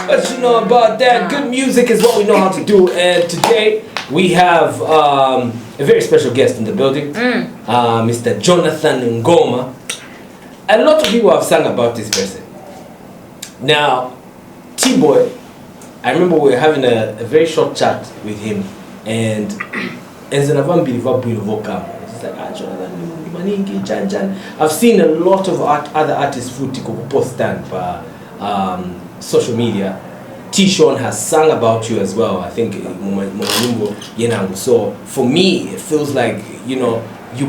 But you know about that, good music is what we know how to do. And today we have a very special guest in the building, Mr. Jonathan Ngoma. A lot of people have sung about this person. Now, T-Boy, I remember we were having a very short chat with him, and as an vocal, it's like I've seen a lot of other artists who post by social media. Tsean has sung about you as well. I think so for me it feels like you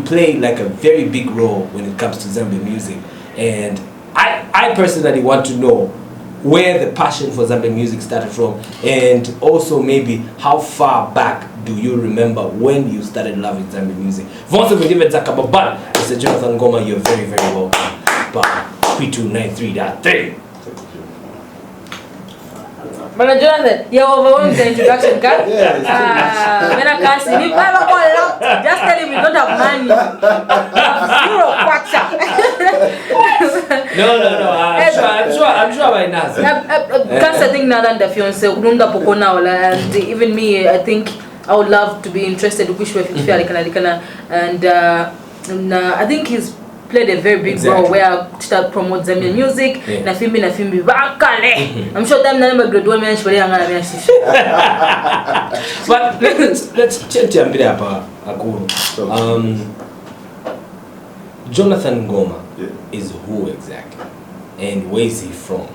play like a very big role when it comes to Zambian music, and I personally want to know where the passion for Zambian music started from, and also maybe how far back do you remember when you started loving Zambian music. But Mr. Jonathan Ngoma, you're very, very welcome. But P293.3. But Jonathan, you have overwhelmed the introduction card. Yeah, Just tell him we don't have money. Zero kwacha. No. I'm sure by now. Can't I think Nalanda fiance Runda Pokona, and even me, I think I would love to be interested in which way and I think he's played a very big role where I start promote Zambian music. Na fimbi bakale. I'm sure time na number grade 1 men shwali angana message. But let's change a bit up. Jonathan Ngoma is who exactly, and where is he from?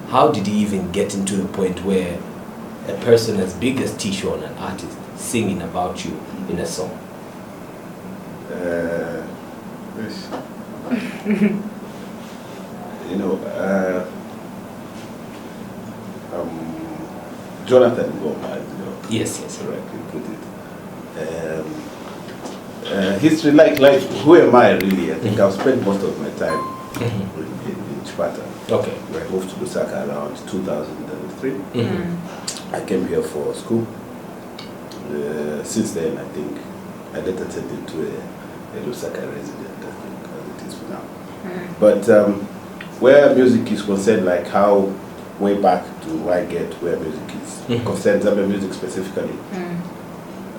How did he even get into the point where a person as big as Tsean, an artist, singing about you in a song? Jonathan Ngoma, yes, correctly put it. History, like who am I really? I think I've spent most of my time in Chipata. Okay. Where I moved to Lusaka around 2003. I came here for school. Since then, I think I later turned into a Lusaka resident, I think, as it is for now. But where music is concerned, like how way back do I get where music is concerned, Zambian music specifically,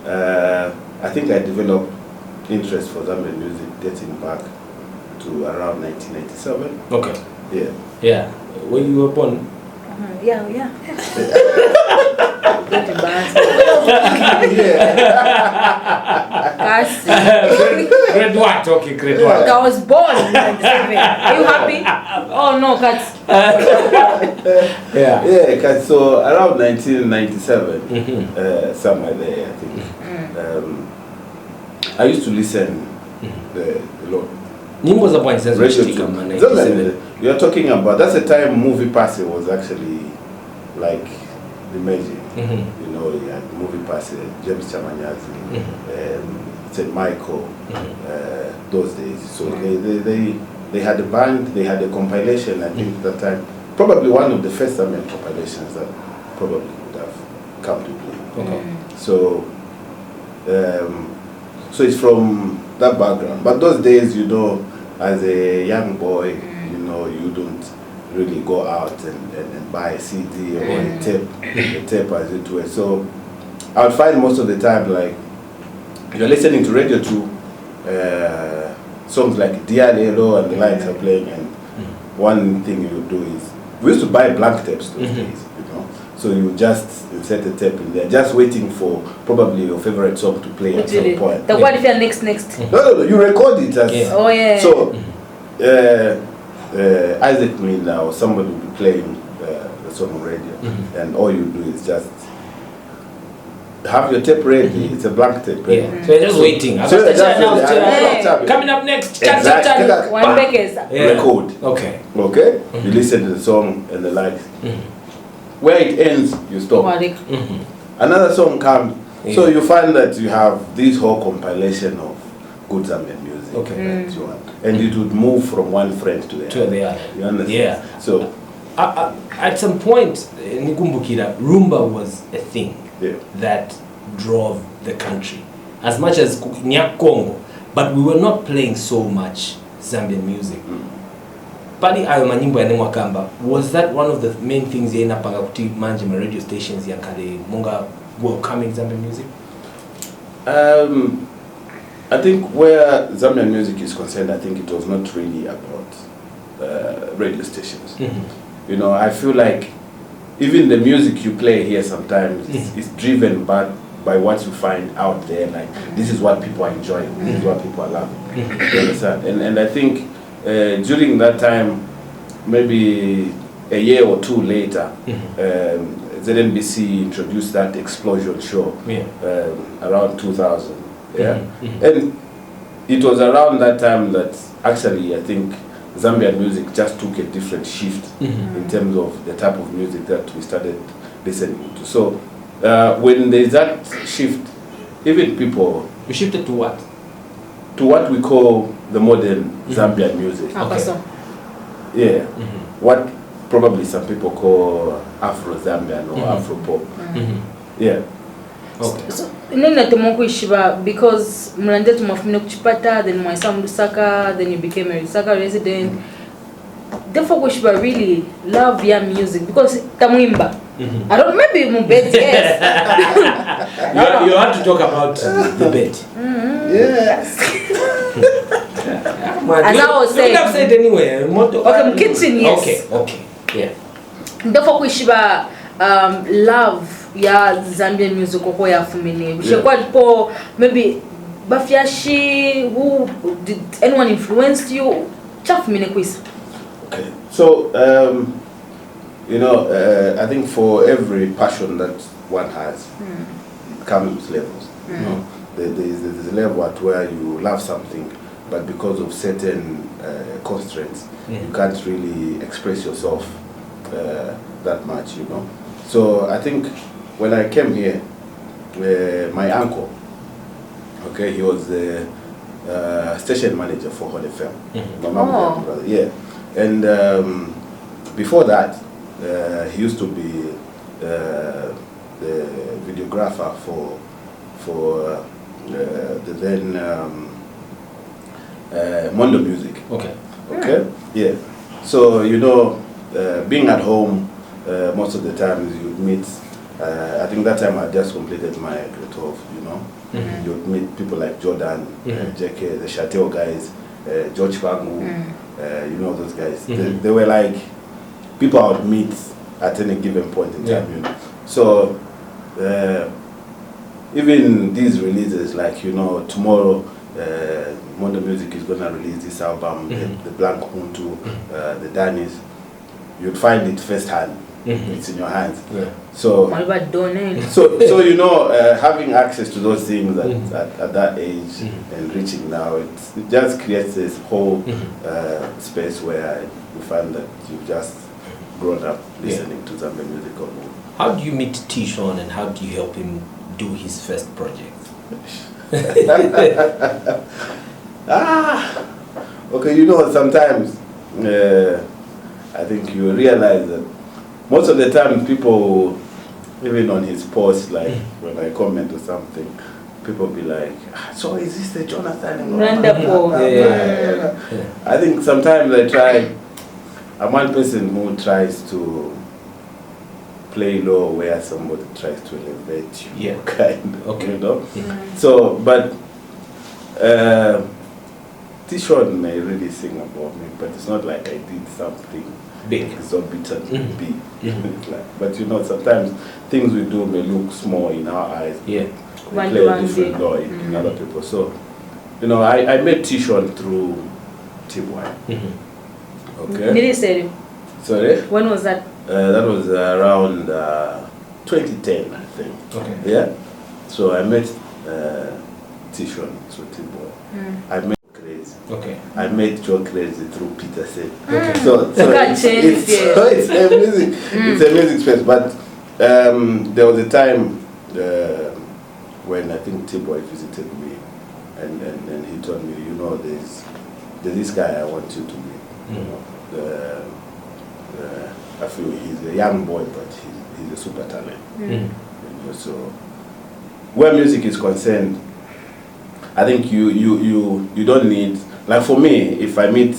I think I developed interest for Zambian music dating back to around 1997. Okay. Yeah. When you were born? Yeah. Grade what? Okay, grade what? I was born in 97. Are you happy? Oh no, cats. Yeah, so around 1997, somewhere there, I think. I used to listen a lot. You're talking about, that's the time Movie Pass was actually like emerging. You had Movie Pass, James Chamanyazi, St. Michael, those days. So they had a band, they had a compilation, I think at that time, probably one of the first Zambian compilations that probably would have come to play. So it's from that background. But those days, as a young boy, you don't really go out and buy a CD or a tape as it were. So I would find most of the time, like, you're listening to Radio 2, songs like Dialelo and the likes are playing, and one thing you would do is, we used to buy blank tapes those days, so you just insert a tape in there, just waiting for probably your favorite song to play at some point. The what if you're next? No, you record it as... Oh yeah. So, Isaac Miller or somebody will be playing the song on radio, and all you do is just have your tape ready. It's a blank tape. So you're just waiting. Coming up next. Exactly. Record. Okay. You listen to the song and the likes. Where it ends, you stop. Another song comes. So you find that you have this whole compilation of good Zambian music. That you want. And it would move from one friend to the other. You understand? Yeah. So at some point, Nikumbukira, Rumba was a thing that drove the country. As much as Nyak Congo, but we were not playing so much Zambian music. Pali ayo manyimbo ya Nengwa Kamba, was that one of the main things you napanga kuti manje ma radio stations ya kale munga welcoming Zambian music? I think where Zambian music is concerned, I think it was not really about radio stations. You know, I feel like even the music you play here sometimes is driven by what you find out there. Like, this is what people are enjoying, this is what people are loving. You understand? And I think during that time, maybe a year or two later, ZNBC introduced that Explosion show around 2000. And it was around that time that actually I think Zambian music just took a different shift in terms of the type of music that we started listening to. So when there's that shift, even people... You shifted to what? To what we call the modern Zambian music. Okay. Yeah. What probably some people call Afro-Zambian or Afro-pop. Yeah. Okay. So, nina tumonku ishiba because mlande tumafumine kuchipata, then mwaisa Lusaka, then you became a Lusaka resident. Therefore, kushiba really love your music because tamuimba. I don't maybe mubet yes. You have to talk about the bed. Yes. As I was saying. You have said anyway. Okay, kitchen yes. Okay. Yeah. Therefore, kushiba love ya Zambian music oko ya fumine. Ushekwa po maybe Bafiashi, who did anyone influenced you? Chafumine kwisa. Okay. So you know, I think for every passion that one has, it comes with levels. You know, there's a level at where you love something, but because of certain constraints, you can't really express yourself that much. You know. So I think when I came here, my uncle, okay, he was the station manager for Hot FM. My mom and brother, yeah. And before that, he used to be the videographer for the then Mondo Music. Okay. Yeah. So you know, being at home, most of the time you'd meet. I think that time I just completed my grade 12. You know, you'd meet people like Jordan, JK, the Chateo guys, George Fagu. You know those guys. They were like people I would meet at any given point in time. You know, so even these releases, like you know, tomorrow Mondo Music is gonna release this album, the Blank Huntu, the Danis. You'd find it firsthand. It's in your hands. So you know, having access to those things at that age and reaching now, it just creates this whole space where you find that you've just grown up listening to Zambian music. How do you meet Tsean and how do you help him do his first project? Okay, you know, sometimes I think you realize that most of the time people, even on his post, like when I comment or something, people be like, so is this the Jonathan? I think sometimes I'm one person who tries to play low where somebody tries to elevate you, kind of, you know? So, but Tsean may really sing about me, but it's not like I did something big, exorbitant, big. But you know, sometimes things we do may look small in our eyes. They play a different role in other people. So, you know, I met Tsean through T-Boy. Okay. Sorry? When was that? That was around 2010, I think. Yeah. So I met Tsean through T-Boy. I met I met Joe Crazy through Peterson. So it's a music, it's a music space. But there was a time when I think T-Boy visited me, and he told me, you know, there's this guy I want you to meet. You know, I feel he's a young boy, but he's a super talent. You know, so where music is concerned, I think you don't need, like for me, if I meet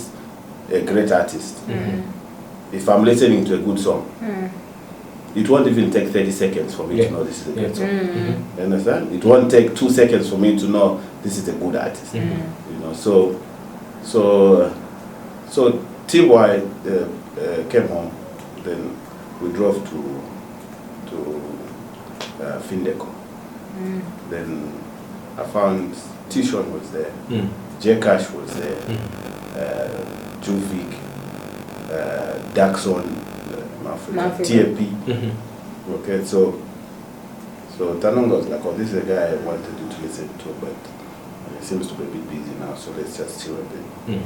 a great artist, if I'm listening to a good song, it won't even take 30 seconds for me to know this is a great song. You understand? It won't take 2 seconds for me to know this is a good artist. You know, so T-Boy came home, then we drove to Findeco. Then I found Tsean was there, J-Cash was there, Juvik, Daxon, TAP. Okay, so Tanonga was like, oh, this is a guy I wanted you to listen to, but he seems to be a bit busy now, so let's just chill a bit.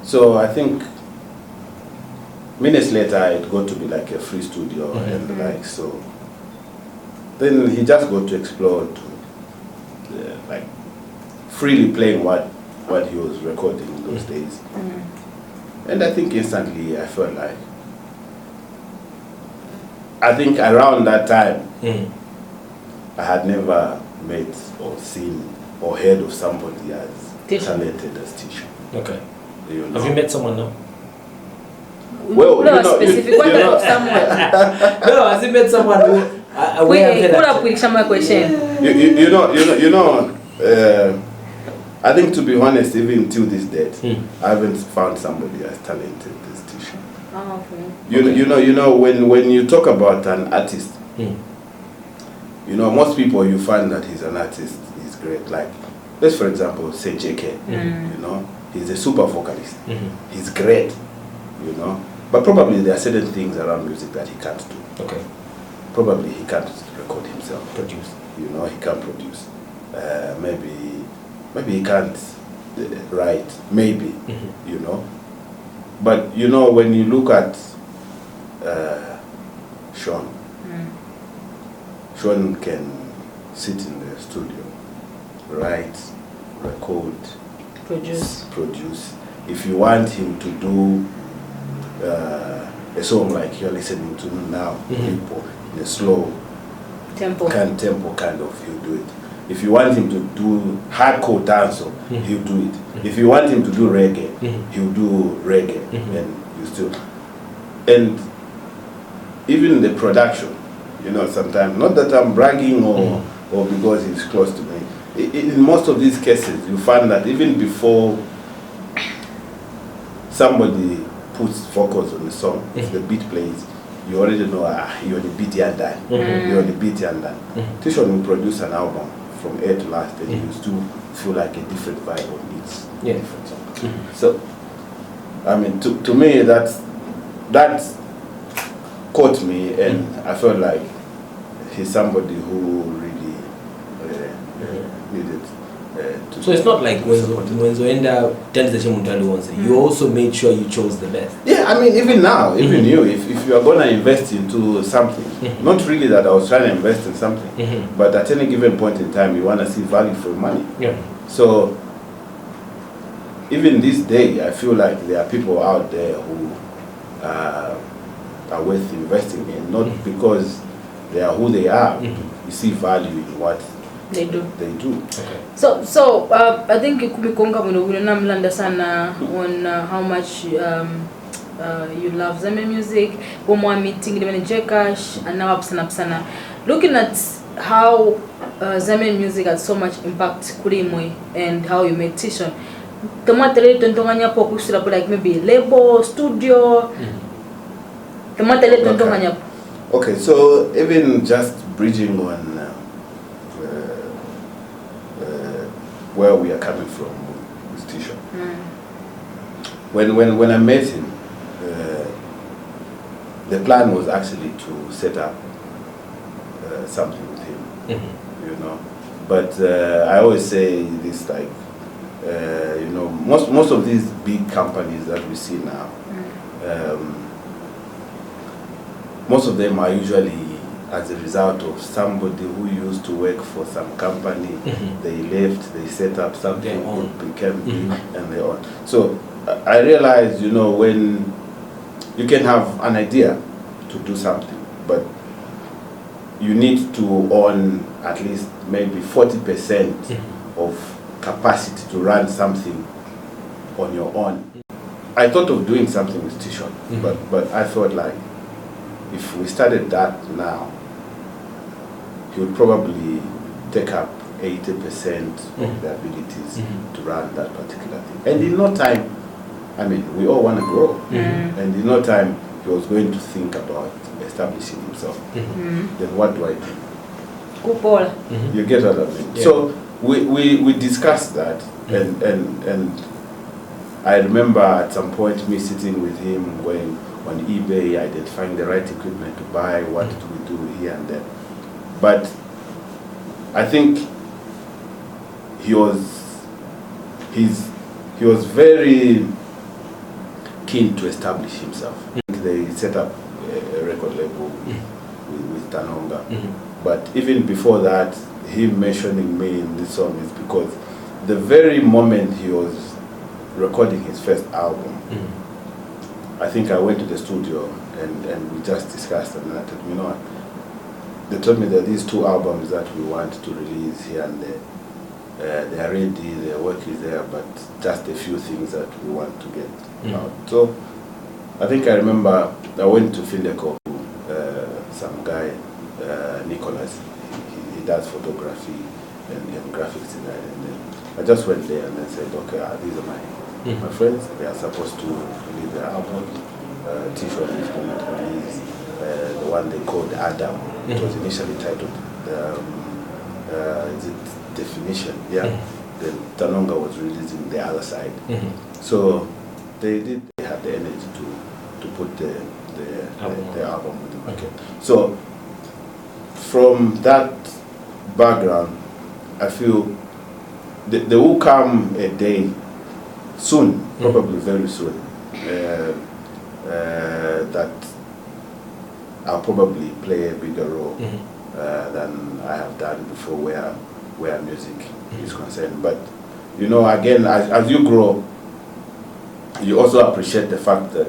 So I think minutes later it got to be like a free studio and like so. Then he just got to explore to like freely playing what he was recording in those days. And I think instantly I felt like, I think around that time I had never met or seen or heard of somebody as talented as Tsean. Okay. You know? Have you met someone now? Well, no, specific one of someone. No, has he met someone who pull up with some question. You know, I think to be honest, even till this date, I haven't found somebody as talented as Tsean. Oh, okay. You know, when you talk about an artist, you know, most people you find that he's an artist, he's great. Like, let's for example say JK. You know, he's a super vocalist. He's great. You know, but probably there are certain things around music that he can't do. Okay. Probably he can't record himself. Produce. You know, he can't produce. Maybe he can't write. Maybe. You know. But you know, when you look at Tsean, Tsean can sit in the studio, write, record, produce. If you want him to do a song like you're listening to now, people in a slow tempo kind of, he'll do it. If you want him to do hardcore dance, he'll do it. If you want him to do reggae, he'll do reggae, and you still. And even the production, you know, sometimes, not that I'm bragging or because he's close to me. In most of these cases, you find that even before somebody puts focus on the song, if the beat plays, you already know you're the beat and done. You're the beat and done. Tsean will produce an album from A to last, and you still feel like a different vibe on each different song. So, I mean, to me, that caught me, and I felt like he's somebody who really needed to. So it's not like when Zoenda tells the Chimutali once, you also made sure you chose the best. Yeah, I mean, even now, even you, if you are going to invest into something, not really that I was trying to invest in something, but at any given point in time, you want to see value for your money. Yeah. So, even this day, I feel like there are people out there who are worth investing in, not because they are who they are. You see value in what they do. Okay. So I think it could be konga mlanda sana on how much you love Zambian music. Bomwa meeting the J-Cash and now Apsana. Looking at how Zambian music had so much impact kurimwe and how you made Tsean. Tamatele tontonganya po kusila like maybe label, studio. Tamatele tontonganya. Okay, so even just bridging on where we are coming from with Tsean. When I met him, the plan was actually to set up something with him, you know. But I always say this, like, you know, most of these big companies that we see now, most of them are usually as a result of somebody who used to work for some company, they left, they set up something, became big, and they own. So I realized, you know, when you can have an idea to do something, but you need to own at least maybe 40% of capacity to run something on your own. I thought of doing something with Tsean, but I thought like if we started that now, he would probably take up 80% of the abilities to run that particular thing. And in no time, I mean, we all want to grow. And in no time, he was going to think about establishing himself. Then what do I do? You get what I mean? Yeah. So we discussed that, and I remember at some point me sitting with him going on eBay, identifying the right equipment to buy, what do we do here and there. But I think he was very keen to establish himself. They set up a record label with Tanonga. But even before that, him mentioning me in this song is because the very moment he was recording his first album, I think I went to the studio and we just discussed, and I told him, you know what, they told me that these 2 albums that we want to release here and there, they are ready, their work is there, but just a few things that we want to get out. So I think I remember I went to Findeco, some guy, Nicholas, he does photography and graphics design, and then I just went there and then said, okay, these are my friends, they are supposed to release their album. Tsean is going to release the one they called Adam. It was initially titled is it Definition? Yeah. Then Tanonga was releasing the other side. So they had the energy to put the album on the market. So from that background, I feel there will come a day soon, probably very soon, that I'll probably play a bigger role than I have done before where music is concerned. But you know, again, as you grow, you also appreciate the fact that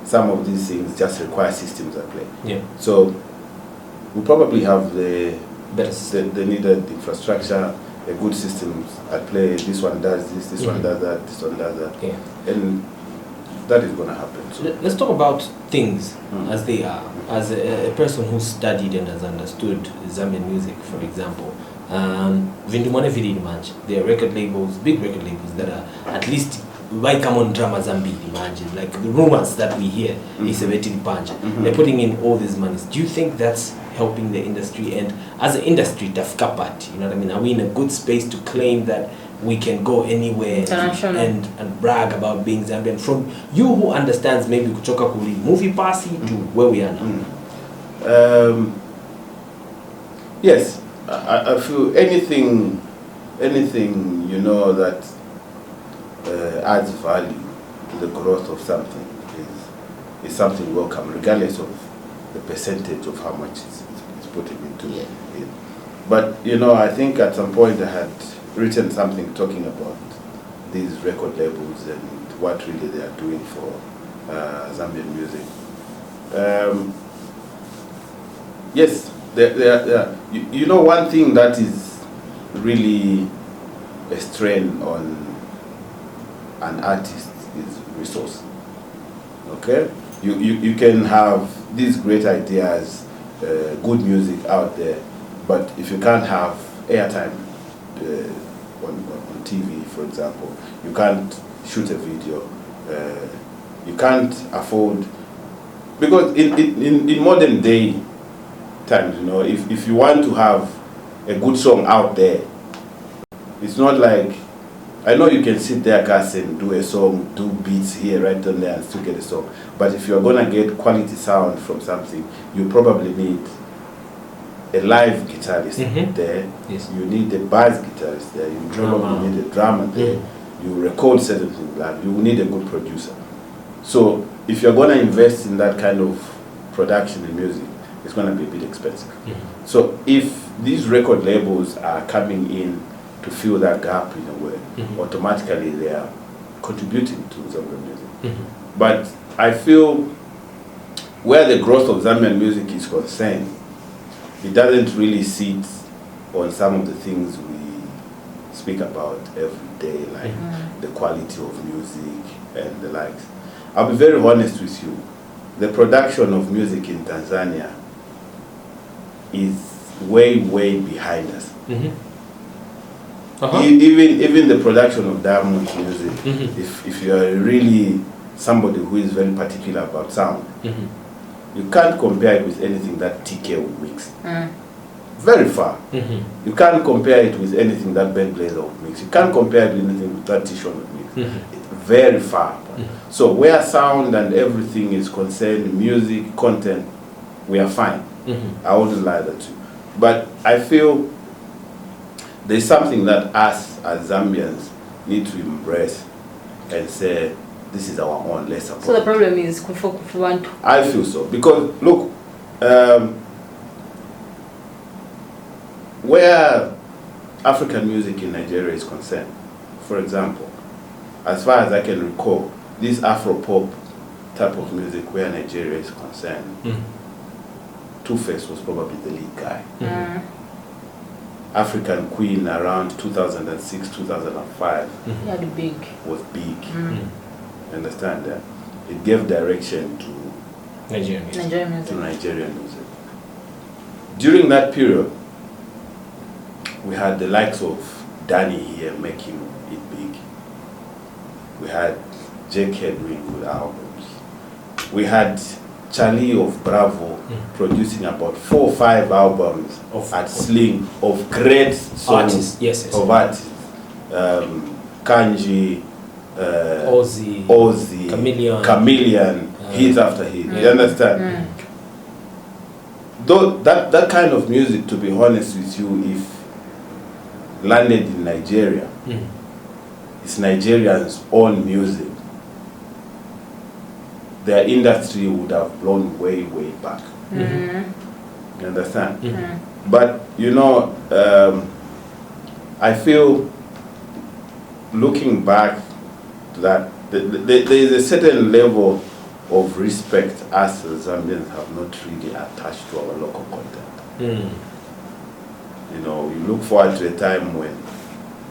some of these things just require systems at play. Yeah. So we probably have the needed infrastructure, a good systems at play. This one does this one does that, this one does that. Yeah. And that is going to happen. So let's talk about things as they are. As a person who studied and has understood Zambian music, for example, Vindumane Vili Manj, there are record labels, big record labels that are at least why come on drama Zambi, imagine, like the rumors that we hear is a vetting punch. They're putting in all these monies. Do you think that's helping the industry? And as an industry, Tafkapat, you know what I mean? Are we in a good space to claim that we can go anywhere and brag about being Zambian? From you who understands maybe kutoka kuli movie passy to where we are now. Yes, I feel anything you know that adds value to the growth of something is something welcome, regardless of the percentage of how much it's putting into it. But you know, I think at some point I had written something talking about these record labels and what really they are doing for Zambian music. Yes, you know, one thing that is really a strain on an artist is resource. Okay, you can have these great ideas, good music out there, but if you can't have airtime on TV, for example, you can't shoot a video, you can't afford, because in modern day times, you know, if you want to have a good song out there, it's not like, I know you can sit there, Cass, and do a song, do beats here, right on there, and still get a song. But if you're gonna get quality sound from something, you probably need a live guitarist there. Yes. You need a bass guitarist there. You probably need a drummer there. You record certain things live. You need a good producer. So if you're gonna invest in that kind of production in music, it's gonna be a bit expensive. So if these record labels are coming in to fill that gap in a way, automatically they are contributing to Zambian music. But I feel where the growth of Zambian music is concerned, it doesn't really sit on some of the things speak about every day, like the quality of music and the likes. I'll be very honest with you. The production of music in Tanzania is way behind us. Even the production of Diamond music, if you are really somebody who is very particular about sound, you can't compare it with anything that TK would mix. Very far. You can't compare it with anything that Ben Blazer would mix. You can't compare it with anything that Tsean would mix. It's very far. So where sound and everything is concerned, music, content, we are fine. I wouldn't lie that to you. But I feel there's something that us as Zambians need to embrace and say, this is our own, let's support. So the problem is Kufu. I feel so. Because, look, where African music in Nigeria is concerned, for example, as far as I can recall, this Afro-pop type of music where Nigeria is concerned, Two-Face was probably the lead guy. African Queen around 2006, 2005 was big. Understand that? It gave direction to Nigerian music. During that period, we had the likes of Danny here making it big. We had J.K. doing good albums. We had Charlie of Bravo producing about 4 or 5 albums at Sling of great songs of artists. Kanji, Ozzy, Chameleon, hit after hit. You understand? Though that kind of music, to be honest with you, if landed in Nigeria, it's Nigerians' own music, their industry would have blown way back. You understand? But you know, I feel looking back to that, there is a certain level of respect us as Zambians have not really attached to our local content. You know, you look forward to a time when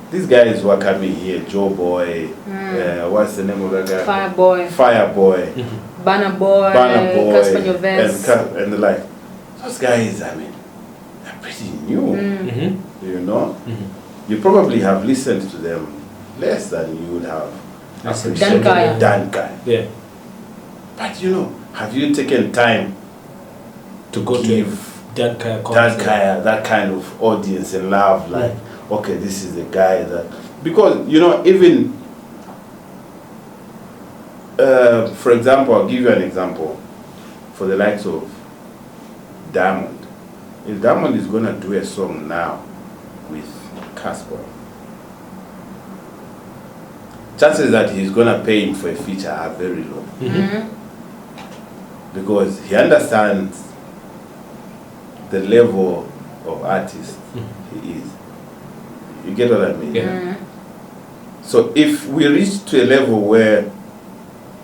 these guys were coming here, Joe Boy, what's the name of that guy? Fireboy, Banner Boy, and the like. Those guys, I mean, they're pretty new. You know, you probably have listened to them less than you would have appreciated Dan Kaya. Yeah. But you know, have you taken time to give Dan Kaya that kind of audience and love? Like, okay, this is the guy that, because you know, even for example, I'll give you an example for the likes of Diamond. If Diamond is gonna do a song now with Casper, chances that he's gonna pay him for a feature are very low. Because he understands the level of artist he is. You get what I mean? So if we reach to a level where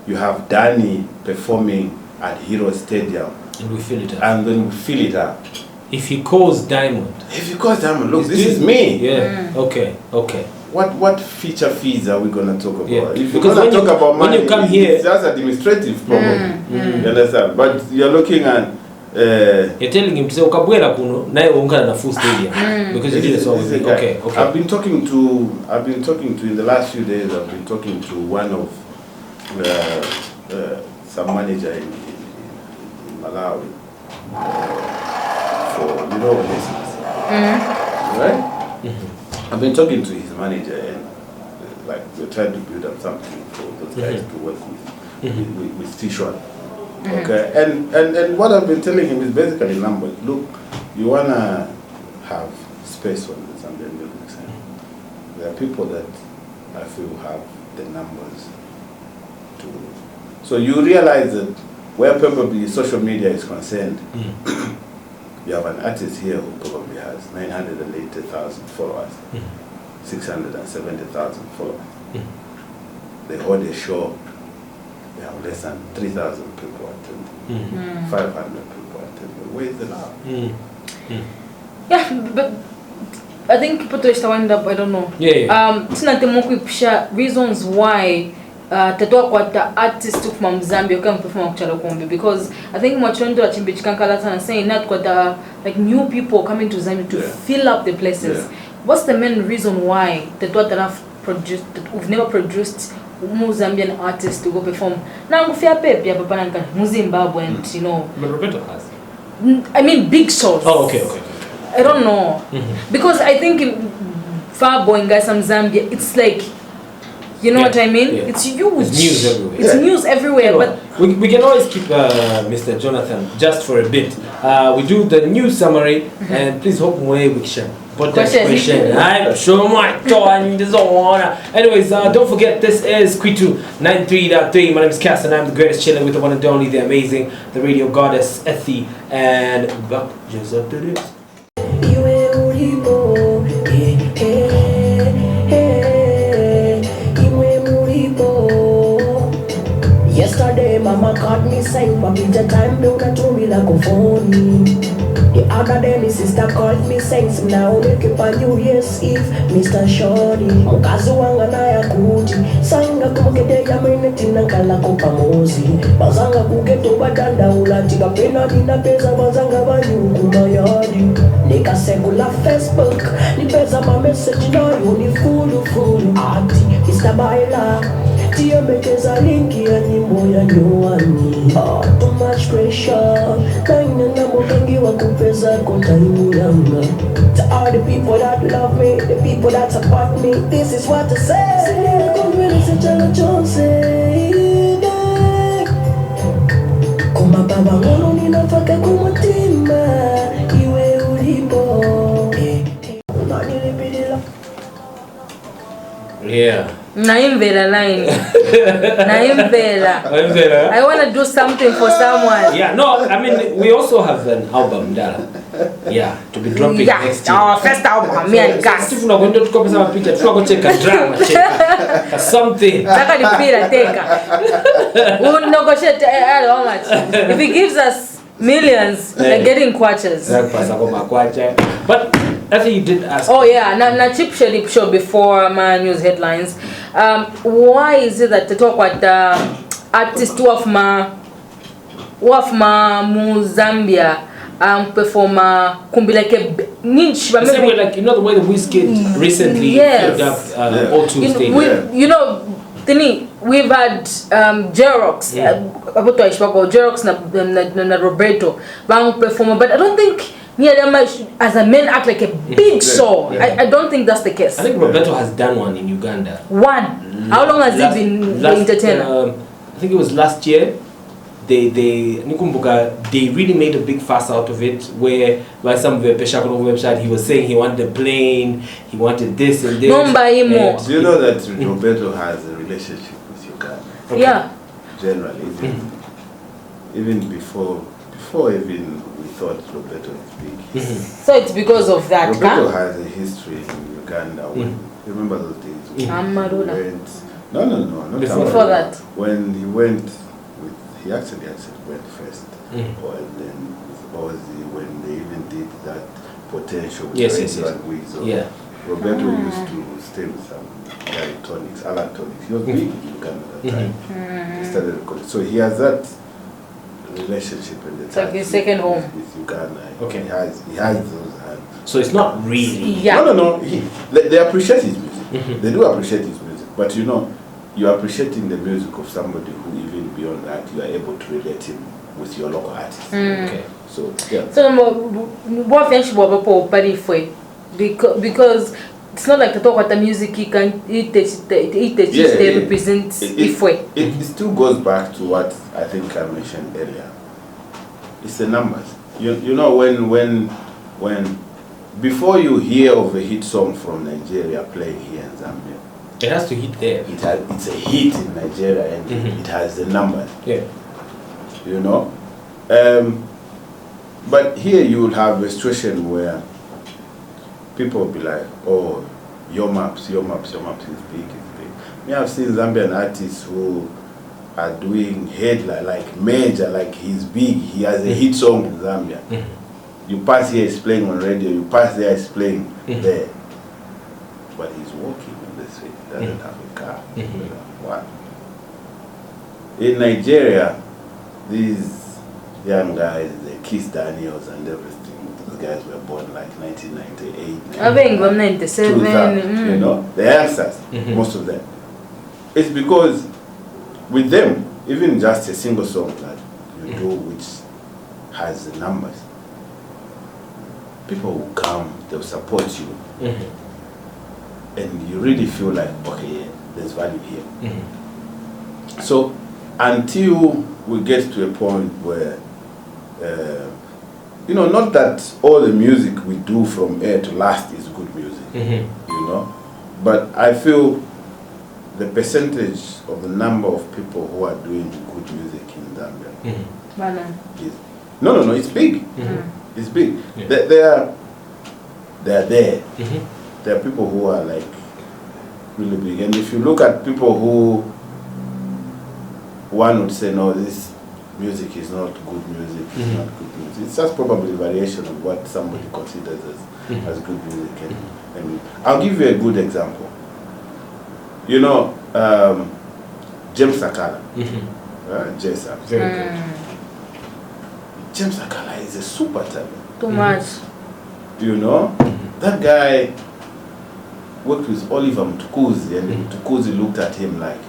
you have Danny performing at Hero Stadium, and we fill it up, and then we fill it up. If he calls Diamond, look, this is me. Okay. What feature fees are we gonna talk about? If you're because gonna talk about money, when you come here, it's just administrative problem. You understand? But you're looking at you're telling him to say ukabwela kuno naye ungana na full stadium because you did a song with me. Okay. I've been talking to in the last few days. I've been talking to one of some manager in Malawi for lessons, right? I've been talking to his manager and like we're trying to build up something for those guys to work with Tsean. Okay, and what I've been telling him is basically numbers. Look, you wanna have space on the Zambian music scene. There are people that I feel have the numbers to. So you realize that where probably social media is concerned, you have an artist here who probably has 980,000 followers, 670,000 followers. They hold a show. We have less than 3,000 people attending, 500 people attending. Where is the love? Yeah, but I think people to wind up, I don't know. Yeah. Tina temokuipisha reasons why tatoa kwa the artist from Zambia can perform kuchala kombe, because I think mwachondo achimbichikankala sana saying not kwa the like new people coming to Zambia to fill up the places. What's the main reason why tatoa that have produced, that we've never produced more Zambian artists to go perform? Na ngufia pepe ya papa nanga Zimbabwe and you know. But Roberto has. I mean big shows. Oh, okay. I don't know. Because I think in far boy guys from Zambia, it's like, you know what I mean? Yeah. It's huge. It's news everywhere. It's news everywhere. You know, but we can always keep Mr. Jonathan just for a bit. We do the news summary, and please hope we can. But that question, I'm sure my time is on. Anyways, don't forget, this is Kwitu 93.3. My name is Cass, and I'm the greatest chiller with the one and only, the amazing, the radio goddess Ethi, and well, just up to this. Yesterday, mama caught me saying, "Papi, the time me una to me like a phone." The other day, my sister called me saying, "So now make it on New Year's Eve, Mr. Shorty." Mukazi wanga na ya kuti, sanga kumukede ya minute nankala kupamozi. Bazanga kugeto badanda ulatika pena dina pesa bazanga banyuku mayadi. Nika segula Facebook, ni pesa ma message na yo ni fulu ati Mr. Baila. Tia mekeza linki ya nyimbo ya nyuani. Too much pressure. Kaina na mokengi wa kupeza kotaimu yanga. To all the people that love me, the people that support me, this is what to say. Sinira kumwele se chala chonse. Kuma baba ngono ninafaka kumutima. Iwe ulipo. Yeah. Naimvela line. Naimvela. I want to do something for someone. Yeah, no, I mean, we also have an album, Dara. Yeah, to be dropping next year. Our first album, me and Gas. If you're not going to copy some picture, you're going to check a drama, check something. Taka the pira teka. We will negotiate how much. If he gives us millions, we're getting quarters. But I think you did ask. Oh yeah, na chip show before my news headlines. Why is it that they talk about the artist of my mu Zambia performer kumbileke niche, maybe like, you know, the way the Wizkid recently filled up O2 Stadium. You know, we've had Xerox, Xerox na Roberto bang performer, but I don't think near them as a man act like a big show. I don't think that's the case. I think Roberto has done one in Uganda. One. How long has he been the entertainer? I think it was last year. They really made a big fuss out of it, where by some Peshakuro website he was saying he wanted a plane, he wanted this and this. Do you know that Roberto has a relationship with Uganda? Okay. Yeah. Generally, even before even we thought Roberto is big. So it's because of that. Roberto has a history in Uganda. Remember those days? No, not before that. When he went. He actually went first, or then with Ozzy, when they even did that potential with Yeah. Roberto used to stay with some guy tonics, Alan Tonics. He was big in Uganda at that time. He started recording. So he has that relationship in the it's like his second home with Uganda. Okay. He has those hands. So it's not really. Yeah. No. They appreciate his music. They do appreciate his music, but you know, you're appreciating the music of somebody who, even beyond that, you are able to relate him with your local artist. Okay. So, yeah. So, what friendship was party for? Because it's not like to talk about the music, he represents it still goes back to what I think I mentioned earlier. It's the numbers. You know, when before you hear of a hit song from Nigeria playing here in Zambia, it has to hit there. It's a hit in Nigeria, and it has the numbers. Yeah. You know? But here you will have a situation where people will be like, oh, your maps is big. Me, I've seen Zambian artists who are doing headline, like major, like he's big, he has a hit song in Zambia. You pass here, it's playing on radio. You pass there, it's playing there. But he's walking on the street. He doesn't have a car. What? In Nigeria, these young guys, they Kiss Daniels and everything. Those guys were born like 1998. I think 97. You know, the youngsters, most of them. It's because with them, even just a single song that you do which has the numbers, people will come, they'll support you, and you really feel like, okay, yeah, there's value here. So until we get to a point where, you know, not that all the music we do from air to last is good music, you know, but I feel the percentage of the number of people who are doing good music in Zambia is, no, it's big. It's big. Yeah. They are there. There are people who are like really big. And if you look at people who one would say, no, this music is not good music, it's not good music. It's just probably a variation of what somebody considers as good music. And I'll give you a good example. You know, James Sakala. Jason. Very good. James Sakala is a super talent. Too much. You know, that guy worked with Oliver Mtukuzi, and Mtukuzi looked at him like,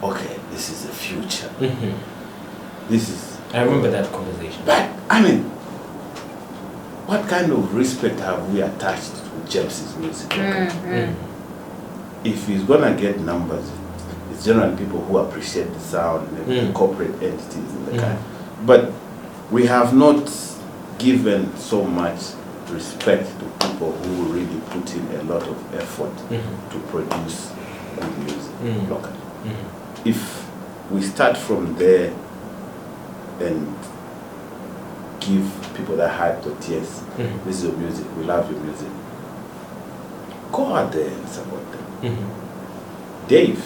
okay, this is the future. This is. I remember that conversation. But I mean, what kind of respect have we attached to James's music? If he's gonna get numbers, it's generally people who appreciate the sound, the corporate entities in the kind. But we have not given so much respect to people who really put in a lot of effort to produce good music locally. If we start from there and give people that hype that yes, this is your music, we love your music, go out there and support them. Dave,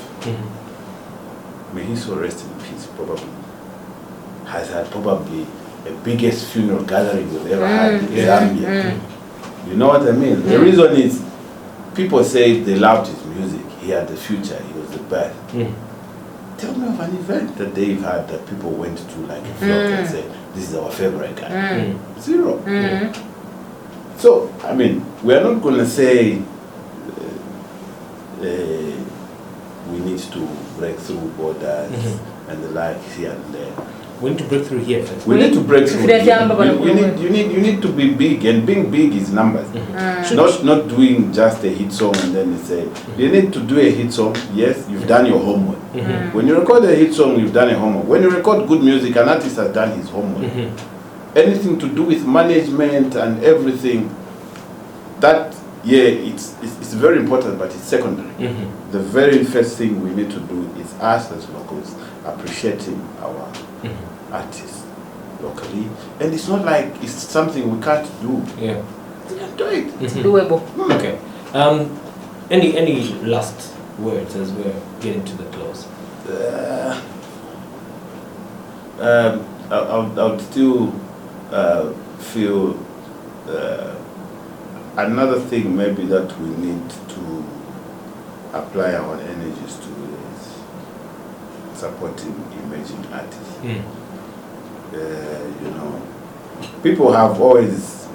may he so rest in peace, probably has had probably the biggest funeral gathering we've ever had in Zambia. You know what I mean? The reason is people say they loved his music, he had the future, he was the best. Tell me of an event that Dave had that people went to like a flock and said, this is our favorite guy. Zero. So, I mean, we are not going to say we need to break through borders and the like here and there. We need to break through here first. We need to break through. You need to be big, and being big is numbers. Not doing just a hit song and then you say you need to do a hit song. Yes, you've done your homework. When you record a hit song, you've done a homework. When you record good music, an artist has done his homework. Anything to do with management and everything, that it's very important, but it's secondary. The very first thing we need to do is us as locals appreciating our artists locally, and it's not like it's something we can't do. Yeah, we can do it. It's doable. Okay. Any last words as we're getting to the close? I would still feel another thing maybe that we need to apply our energies to is supporting emerging artists. You know, people have always,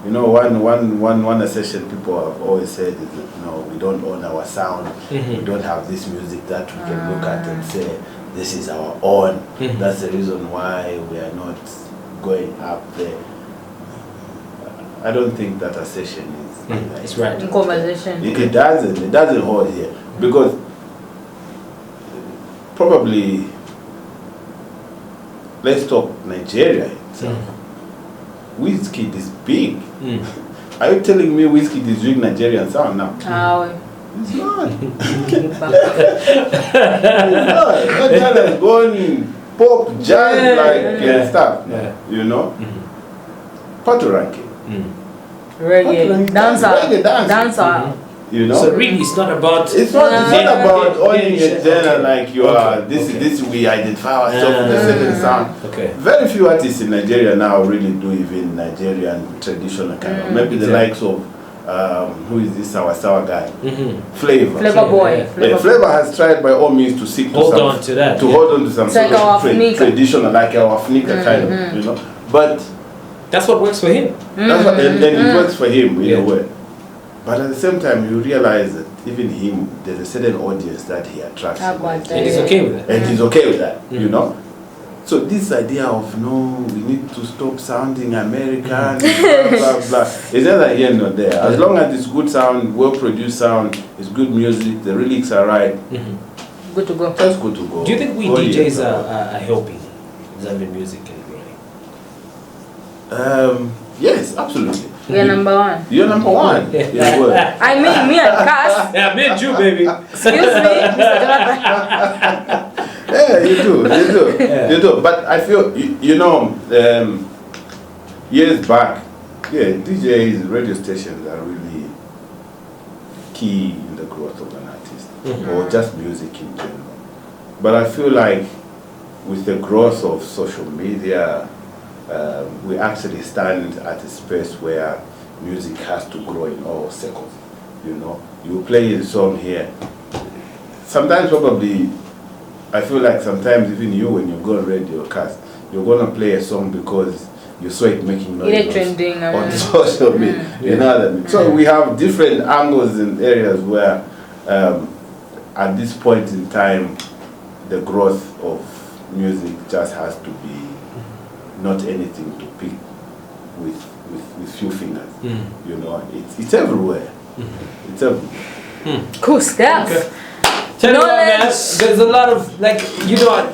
you know, one session people have always said is that, no, we don't own our sound. We don't have this music that we can look at and say this is our own. That's the reason why we are not going up there. I don't think that a session is it's right. In conversation. It doesn't hold here, because probably, let's talk Nigeria itself. Wizkid is big. Are you telling me Wizkid is doing Nigerian sound now? It's not. It's not. That child has gone pop, jazz, like stuff. You know? Pato ranking. Reggae, dancer. You know. So really, it's not about. It's not about owning a genre like you are. This we identify ourselves with a certain sound. Okay. Very few artists in Nigeria now really do even Nigerian traditional kind of. Maybe the likes of who is this our guy? Flavor. Flavor Boy. Yeah, Flavor has tried by all means to seek hold on to that. To hold on to some sort of traditional, like our Afnika kind of, you know. But that's what works for him. That's what, and it works for him in a way. But at the same time, you realize that even him, there's a certain audience that he attracts. And he's okay with that. And he's okay with that, you know. So this idea of no, we need to stop sounding American, blah blah blah. It's neither here nor there. As long as it's good sound, well produced sound, it's good music, the lyrics are right. Good to go. That's good to go. Do you think we DJs are helping Zambian music and growing? Yes, absolutely. You're number one. You're number one. Yeah. I mean, me and Cass. Yeah, me and you, baby. Excuse me, Mr. Jonathan. Yeah, you do. But I feel, you know, years back, DJs, radio stations are really key in the growth of an artist, or just music in general. But I feel like with the growth of social media, we actually stand at a space where music has to grow in all circles. You know, you play a song here. Sometimes probably, I feel like sometimes even you, when you go on radio cast, you're gonna play a song because you saw it making noise trending on social media. You know what I mean? So we have different angles in areas where, at this point in time, the growth of music just has to be not anything to pick with few fingers. You know, it's everywhere. It's everywhere. Cool stuff. Okay. Tell you what, man, there's a lot of, like, you know,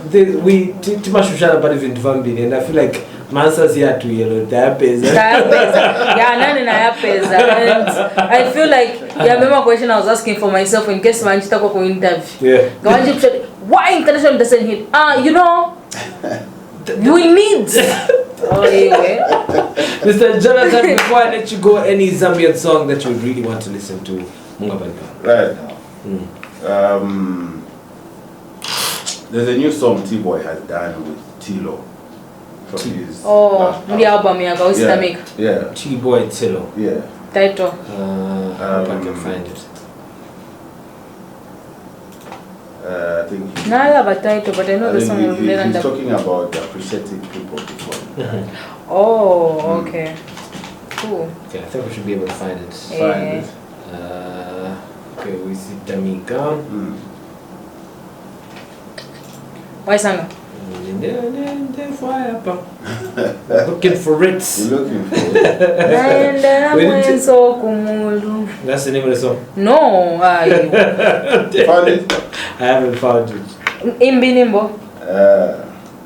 we too much shut about even Zambian, and I feel like Mansas here to yellow diapers. Yeah, none diapers. And I feel like, yeah, remember a question I was asking for myself in case I talk about interview. Yeah. Why international doesn't hit? You know, we need. Oh, anyway. Mr. Jonathan, before I let you go, any Zambian song that you really want to listen to? Right now. There's a new song T-Boy has done with Tilo. From his the album yeah. T-Boy Tilo. Yeah. Title. I hope I can find it. I think No, I have a title, but I know the song. He's talking about appreciating people before. Oh, okay. Cool. Okay, I think we should be able to find it. Find it. Okay, we see Damika. Why song? Looking for it. You're looking for it. That's the name of the song. No, Found it? I haven't found it. Imbinimbo.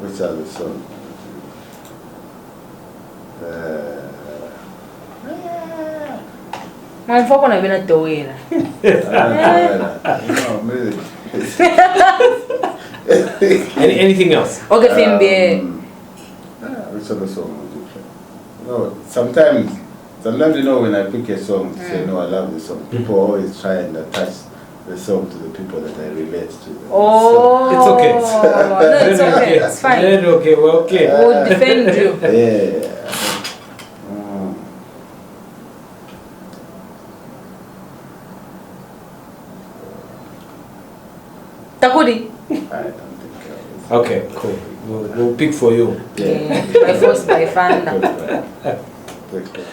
Which other song? Mfoko na bina towela. No, maybe. Anything else? Okay, Fimbe. Which other song would you play? No, sometimes you know when I pick a song, say no, I love this song. People always try and attach the song to the people that I relate to. Oh, it's okay. No, it's okay. It's fine. Okay, we're okay. We'll defend you. Yeah. Takudi. I don't think Okay, cool. We'll pick for you. Yeah. By force, by fanda. Good.